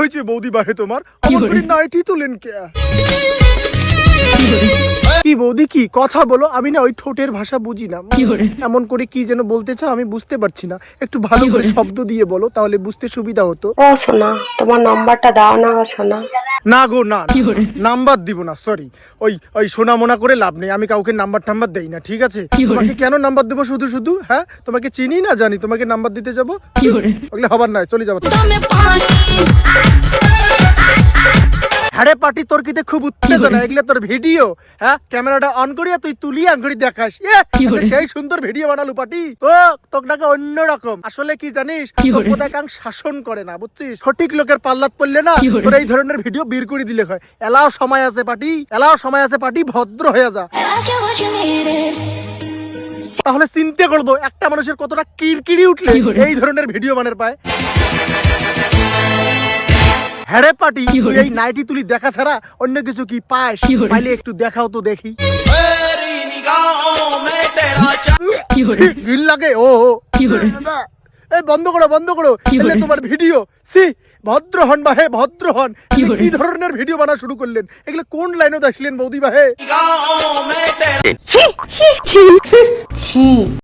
হয়েছে বৌদি বাহে তোমার? আমার করে নাইটি তুলেন কে? কি বৌদি কি কথা বলো? আমি না ওই ঠোঁটের ভাষা বুঝি না। এমন করে কি যেন বলতে চাও আমি বুঝতে পারছি না। একটু ভালো করে শব্দ দিয়ে বলো, তাহলে বুঝতে সুবিধা হতো। ও সোনা, তোমার নাম্বারটা দাও না গো সোনা। না গো না, নাম্বার দিব না, সরি। ওই সোনা মোনা করে লাভ নেই, আমি কাউকে নাম্বার টাম্বার দেই না, ঠিক আছে? তোমাকে কেন নাম্বার দেবো শুধু শুধু? হ্যাঁ, তোমাকে চিনি না জানি তোমাকে নাম্বার দিতে যাবো? ওগুলো হবার নয়, চলে যাবো। হ্যাঁ পার্টি তোর কিতে খুব উত্তেজনা, এগুলো তোর ভিডিও? হ্যাঁ, ক্যামেরাটা অন করিয়া তুই তুলিয়া আঙ্গুরি দেখাস, সেই সুন্দর ভিডিও বানালু পার্টি। তোকে অন্যরকম। আসলে কি জানিস, শাসন করে না, বুঝছিস? সঠিক লোকের পাল্লাত পড়লে না তোর এই ধরনের ভিডিও বের করে দিলে হয়। এলাও সময় আছে পার্টি, এলাও সময় আছে পার্টি, ভদ্র হয়ে যা। তাহলে চিন্তা করবো একটা মানুষের কতটা কিরকিরি উঠলে এই ধরনের ভিডিও বানের পায়। হ্যাঁ পার্টি, তুই এই নাইটি তুলি দেখা ছাড়া অন্য কিছু কি পাস? পাইলে একটু দেখাও তো দেখি। ঘিন লাগে। ও এই বন্ধ করো বন্ধ করো, তোমার ভিডিও। সি ভদ্র হন বাহে, ভদ্র হন। কি ধরনের ভিডিও বানা শুরু করলেন? এগুলো কোন লাইনে দেখলেন বৌদি বাহে?